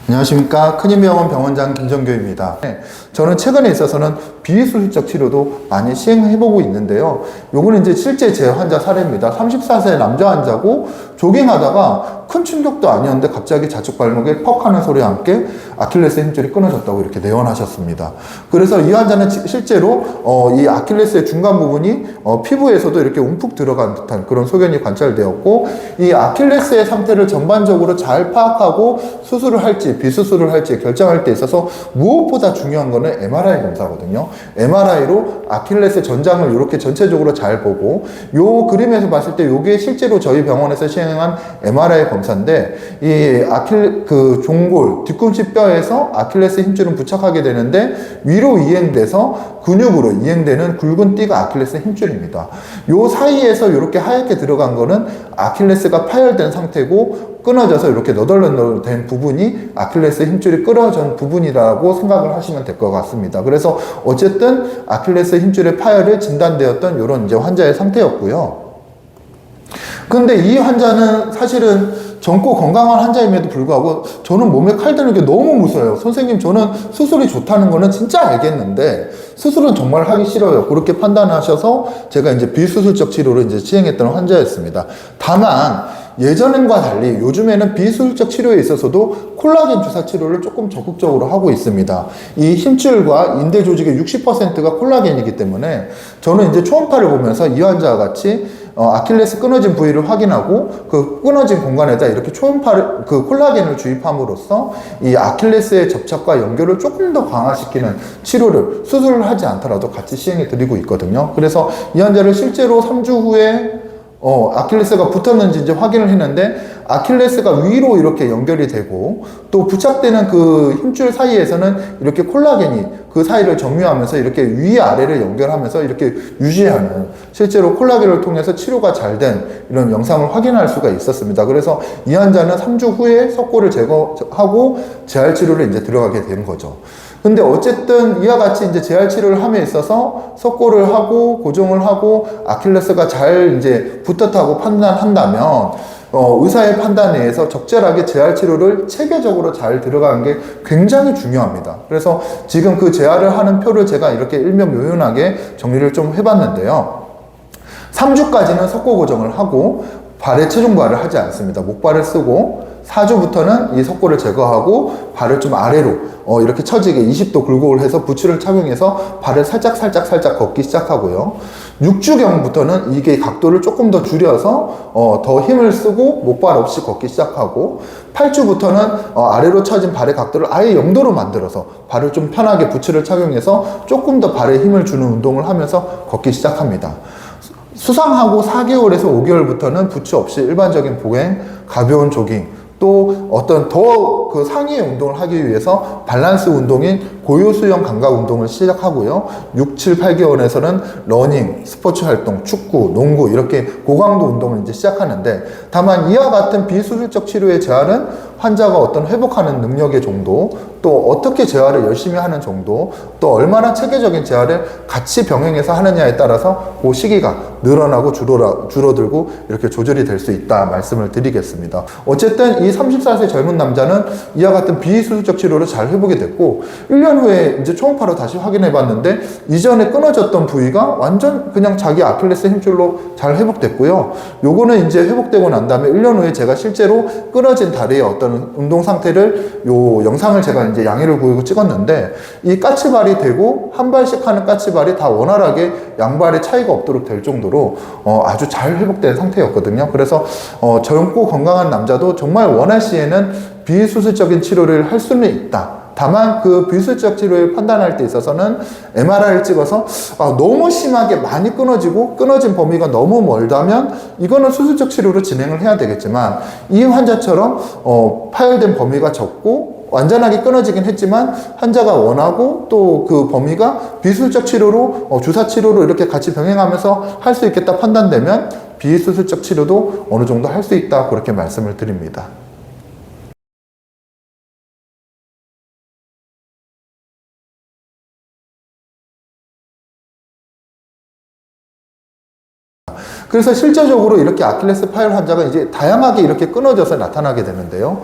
안녕하십니까. 큰인병원 병원장 김정교입니다. 저는 최근에 있어서는 비수술적 치료도 많이 시행해보고 있는데요. 요거는 이제 실제 제 환자 사례입니다. 34세 남자 환자고 조깅하다가 큰 충격도 아니었는데 갑자기 좌측 발목에 퍽 하는 소리와 함께 아킬레스 힘줄이 끊어졌다고 이렇게 내원하셨습니다. 그래서 이 환자는 실제로 이 아킬레스의 중간 부분이 피부에서도 이렇게 움푹 들어간 듯한 그런 소견이 관찰되었고, 이 아킬레스의 상태를 전반적으로 잘 파악하고 수술을 할지 비수술을 할지 결정할 때 있어서 무엇보다 중요한 거는 MRI 검사거든요. MRI로 아킬레스 전장을 이렇게 전체적으로 잘 보고, 요 그림에서 봤을 때 요게 실제로 저희 병원에서 시행한 MRI 검사인데, 이 종골 뒤꿈치 뼈에서 아킬레스 힘줄은 부착하게 되는데 위로 이행돼서 근육으로 이행되는 굵은 띠가 아킬레스 힘줄입니다. 요 사이에서 이렇게 하얗게 들어간 거는 아킬레스가 파열된 상태고, 끊어져서 이렇게 너덜너덜된 부분이 아킬레스 힘줄이 끊어진 부분이라고 생각을 하시면 될 것 같습니다. 그래서 어쨌든 아킬레스 힘줄의 파열이 진단되었던 이런 이제 환자의 상태였고요. 근데 이 환자는 사실은 젊고 건강한 환자임에도 불구하고 저는 몸에 칼 드는 게 너무 무서워요. 선생님, 저는 수술이 좋다는 거는 진짜 알겠는데 수술은 정말 하기 싫어요. 그렇게 판단하셔서 제가 이제 비수술적 치료를 이제 시행했던 환자였습니다. 다만 예전과 달리 요즘에는 비수술적 치료에 있어서도 콜라겐 주사 치료를 조금 적극적으로 하고 있습니다. 이 힘줄과 인대 조직의 60%가 콜라겐이기 때문에 저는 이제 초음파를 보면서 이 환자와 같이 아킬레스 끊어진 부위를 확인하고 그 끊어진 공간에다 이렇게 콜라겐을 주입함으로써 이 아킬레스의 접착과 연결을 조금 더 강화시키는 치료를 수술을 하지 않더라도 같이 시행해 드리고 있거든요. 그래서 이 환자를 실제로 3주 후에 아킬레스가 붙었는지 이제 확인을 했는데, 아킬레스가 위로 이렇게 연결이 되고 또 부착되는 그 힘줄 사이에서는 이렇게 콜라겐이 그 사이를 점유하면서 이렇게 위아래를 연결하면서 이렇게 유지하는, 실제로 콜라겐을 통해서 치료가 잘 된 이런 영상을 확인할 수가 있었습니다. 그래서 이 환자는 3주 후에 석고를 제거하고 재활 치료를 이제 들어가게 된 거죠. 근데 어쨌든 이와 같이 이제 재활 치료를 함에 있어서 석고를 하고 고정을 하고 아킬레스가 잘 이제 붙었다고 판단한다면 의사의 판단에 의해서 적절하게 재활 치료를 체계적으로 잘 들어가는 게 굉장히 중요합니다. 그래서 지금 그 재활을 하는 표를 제가 이렇게 일명요연하게 정리를 좀 해봤는데요. 3주까지는 석고 고정을 하고 발에 체중 부하를 하지 않습니다. 목발을 쓰고 4주부터는 이 석고를 제거하고 발을 좀 아래로 이렇게 처지게 20도 굴곡을 해서 부츠를 착용해서 발을 살짝 걷기 시작하고요. 6주경부터는 이게 각도를 조금 더 줄여서 더 힘을 쓰고 목발 없이 걷기 시작하고, 8주부터는 아래로 처진 발의 각도를 아예 0도로 만들어서 발을 좀 편하게 부츠를 착용해서 조금 더 발에 힘을 주는 운동을 하면서 걷기 시작합니다. 수상하고 4개월에서 5개월부터는 부츠 없이 일반적인 보행, 가벼운 조깅, 또 어떤 더 그 상위의 운동을 하기 위해서 밸런스 운동인 고요수용 감각 운동을 시작하고요. 6, 7, 8개월에서는 러닝, 스포츠 활동, 축구, 농구 이렇게 고강도 운동을 이제 시작하는데, 다만 이와 같은 비수술적 치료의 재활은 환자가 어떤 회복하는 능력의 정도, 또 어떻게 재활을 열심히 하는 정도, 또 얼마나 체계적인 재활을 같이 병행해서 하느냐에 따라서 그 시기가 늘어나고 줄어들고 이렇게 조절이 될 수 있다 말씀을 드리겠습니다. 어쨌든 이 34세 젊은 남자는 이와 같은 비수술적 치료를 잘 해보게 됐고, 1년 후에 이제 초음파로 다시 확인해 봤는데 이전에 끊어졌던 부위가 완전 그냥 자기 아킬레스 힘줄로 잘 회복됐고요. 요거는 이제 회복되고 난 다음에 1년 후에 제가 실제로 끊어진 다리의 어떤 운동 상태를 요 영상을 제가 이제 양해를 구하고 찍었는데, 이 까치발이 되고 한 발씩 하는 까치발이 다 원활하게 양발의 차이가 없도록 될 정도로 아주 잘 회복된 상태였거든요. 그래서 젊고 건강한 남자도 정말 원할 시에는 비수술적인 치료를 할 수는 있다. 다만 그 비수술적 치료를 판단할 때 있어서는 MRI를 찍어서 너무 심하게 많이 끊어지고 끊어진 범위가 너무 멀다면 이거는 수술적 치료로 진행을 해야 되겠지만, 이 환자처럼 파열된 범위가 적고 완전하게 끊어지긴 했지만 환자가 원하고 또 그 범위가 비수술적 치료로 주사 치료로 이렇게 같이 병행하면서 할 수 있겠다 판단되면 비수술적 치료도 어느 정도 할 수 있다, 그렇게 말씀을 드립니다. 그래서 실제적으로 이렇게 아킬레스 파열 환자가 이제 다양하게 이렇게 끊어져서 나타나게 되는데요.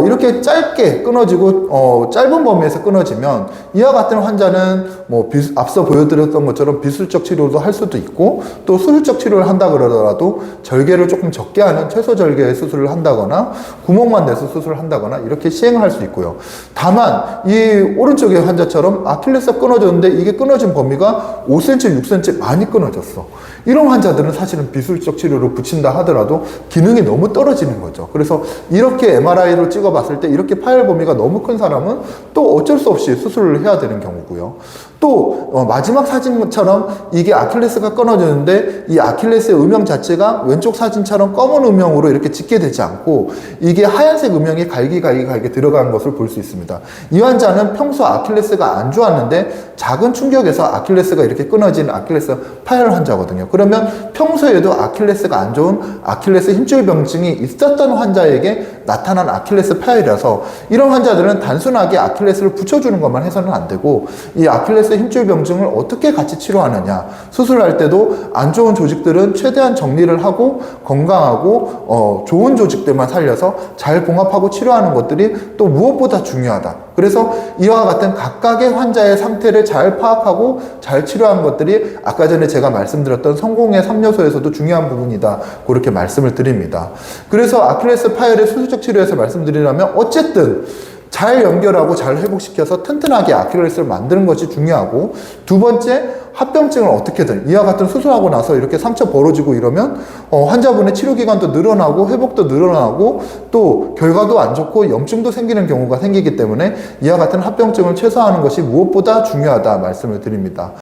이렇게 짧게 끊어지고 짧은 범위에서 끊어지면 이와 같은 환자는 뭐 앞서 보여드렸던 것처럼 비술적 치료도 할 수도 있고, 또 수술적 치료를 한다 그러더라도 절개를 조금 적게 하는 최소 절개 수술을 한다거나 구멍만 내서 수술을 한다거나 이렇게 시행을 할 수 있고요. 다만 이 오른쪽의 환자처럼 아킬레스가 끊어졌는데 이게 끊어진 범위가 5cm, 6cm 많이 끊어졌어. 이런 환자들은 사실은 비술적 치료를 붙인다 하더라도 기능이 너무 떨어지는 거죠. 그래서 이렇게 MRI로 찍어봤을 때 이렇게 파열 범위가 너무 큰 사람은 또 어쩔 수 없이 수술을 해야 되는 경우고요. 또 마지막 사진처럼 이게 아킬레스가 끊어졌는데 이 아킬레스의 음영 자체가 왼쪽 사진처럼 검은 음영으로 이렇게 짙게 되지 않고 이게 하얀색 음영이 갈기갈기 들어간 것을 볼 수 있습니다. 이 환자는 평소 아킬레스가 안 좋았는데 작은 충격에서 아킬레스가 이렇게 끊어진 아킬레스 파열 환자거든요. 그러면 평소에도 아킬레스가 안 좋은 아킬레스 힘줄 병증이 있었던 환자에게 나타난 아킬레스 파열이라서 이런 환자들은 단순하게 아킬레스를 붙여주는 것만 해서는 안 되고 이 아킬레스 힘줄 병증을 어떻게 같이 치료하느냐, 수술할 때도 안 좋은 조직들은 최대한 정리를 하고 건강하고 좋은 조직들만 살려서 잘 봉합하고 치료하는 것들이 또 무엇보다 중요하다. 그래서 이와 같은 각각의 환자의 상태를 잘 파악하고 잘 치료하는 것들이 아까 전에 제가 말씀드렸던 성공의 3요소에서도 중요한 부분이다, 그렇게 말씀을 드립니다. 그래서 아킬레스 파열의 수술적 치료에서 말씀드리려면 어쨌든 잘 연결하고 잘 회복시켜서 튼튼하게 아킬레스를 만드는 것이 중요하고, 두 번째, 합병증을 어떻게든 이와 같은 수술하고 나서 이렇게 상처 벌어지고 이러면 환자분의 치료기간도 늘어나고 회복도 늘어나고 또 결과도 안 좋고 염증도 생기는 경우가 생기기 때문에 이와 같은 합병증을 최소화하는 것이 무엇보다 중요하다 말씀을 드립니다.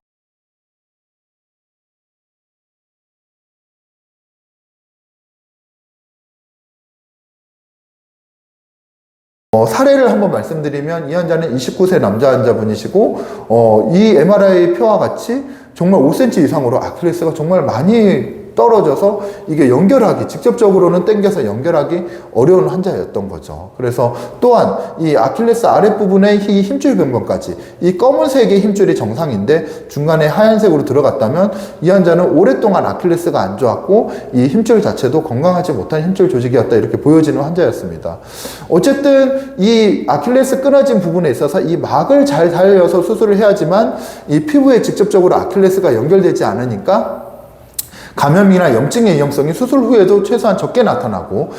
사례를 한번 말씀드리면 이 환자는 29세 남자 환자분이시고 이 MRI 표와 같이 정말 5cm 이상으로 아킬레스가 정말 많이 떨어져서 이게 연결하기, 직접적으로는 당겨서 연결하기 어려운 환자였던 거죠. 그래서 또한 이 아킬레스 아랫부분의 이 힘줄 변경까지, 이 검은색의 힘줄이 정상인데 중간에 하얀색으로 들어갔다면 이 환자는 오랫동안 아킬레스가 안 좋았고 이 힘줄 자체도 건강하지 못한 힘줄 조직이었다, 이렇게 보여지는 환자였습니다. 어쨌든 이 아킬레스 끊어진 부분에 있어서 이 막을 잘 살려서 수술을 해야지만 이 피부에 직접적으로 아킬레스가 연결되지 않으니까 감염이나 염증의 위험성이 수술 후에도 최소한 적게 나타나고,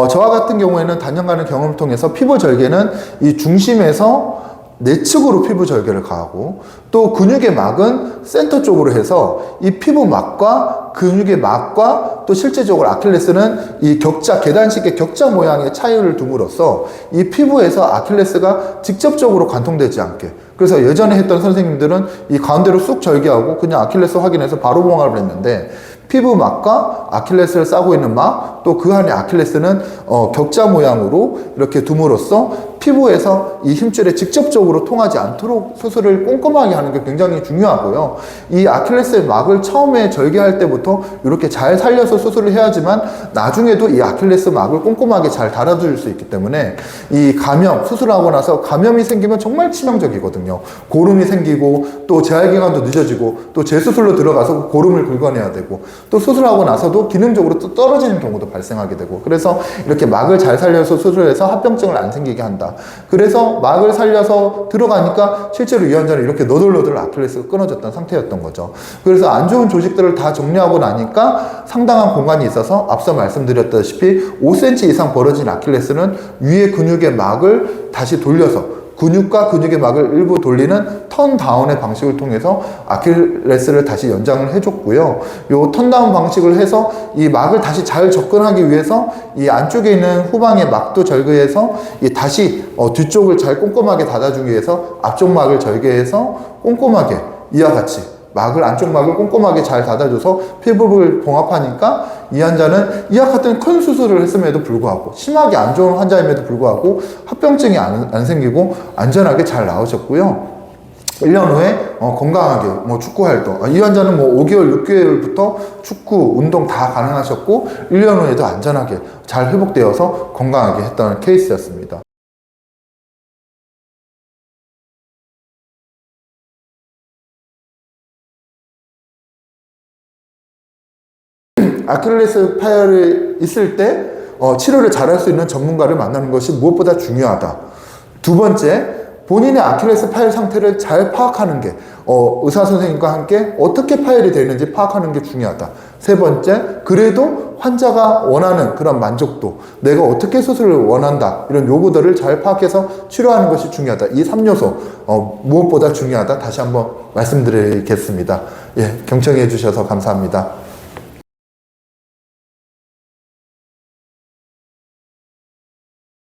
저와 같은 경우에는 단연간의 경험을 통해서 피부 절개는 이 중심에서 내측으로 피부 절개를 가하고, 또 근육의 막은 센터 쪽으로 해서 이 피부 막과 근육의 막과 또 실제적으로 아킬레스는 이 격자, 계단식의 격자 모양의 차이를 둠으로써 이 피부에서 아킬레스가 직접적으로 관통되지 않게, 그래서 예전에 했던 선생님들은 이 가운데로 쑥 절개하고 그냥 아킬레스 확인해서 바로 봉합을 했는데, 피부 막과 아킬레스를 싸고 있는 막, 또 그 안에 아킬레스는 격자 모양으로 이렇게 둠으로써 피부에서 이 힘줄에 직접적으로 통하지 않도록 수술을 꼼꼼하게 하는 게 굉장히 중요하고요. 이 아킬레스의 막을 처음에 절개할 때부터 이렇게 잘 살려서 수술을 해야지만 나중에도 이 아킬레스 막을 꼼꼼하게 잘 달아줄 수 있기 때문에 이 감염, 수술하고 나서 감염이 생기면 정말 치명적이거든요. 고름이 생기고 또 재활기간도 늦어지고 또 재수술로 들어가서 고름을 긁어내야 되고 또 수술하고 나서도 기능적으로 또 떨어지는 경우도 발생하게 되고, 그래서 이렇게 막을 잘 살려서 수술해서 합병증을 안 생기게 한다. 그래서 막을 살려서 들어가니까 실제로 이 환자는 이렇게 너덜너덜 아킬레스가 끊어졌던 상태였던 거죠. 그래서 안 좋은 조직들을 다 정리하고 나니까 상당한 공간이 있어서 앞서 말씀드렸다시피 5cm 이상 벌어진 아킬레스는 위에 근육의 막을 다시 돌려서 근육과 근육의 막을 일부 돌리는 턴다운의 방식을 통해서 아킬레스를 다시 연장을 해줬고요. 요 턴다운 방식을 해서 이 막을 다시 잘 접근하기 위해서 이 안쪽에 있는 후방의 막도 절개해서 이 다시 뒤쪽을 잘 꼼꼼하게 닫아주기 위해서 앞쪽 막을 절개해서 꼼꼼하게 이와 같이 막을, 안쪽 막을 꼼꼼하게 잘 닫아줘서 피부를 봉합하니까 이 환자는 이와 같은 큰 수술을 했음에도 불구하고, 심하게 안 좋은 환자임에도 불구하고 합병증이 안 생기고 안전하게 잘 나오셨고요. 1년 후에 건강하게 축구 활동, 이 환자는 5개월, 6개월부터 축구, 운동 다 가능하셨고 1년 후에도 안전하게 잘 회복되어서 건강하게 했던 케이스였습니다. 아킬레스 파열이 있을 때 치료를 잘할 수 있는 전문가를 만나는 것이 무엇보다 중요하다. 두 번째, 본인의 아킬레스 파열 상태를 잘 파악하는 게 의사 선생님과 함께 어떻게 파열이 되는지 파악하는 게 중요하다. 세 번째, 그래도 환자가 원하는 그런 만족도, 내가 어떻게 수술을 원한다, 이런 요구들을 잘 파악해서 치료하는 것이 중요하다. 이 3요소 무엇보다 중요하다. 다시 한번 말씀드리겠습니다. 예, 경청해 주셔서 감사합니다.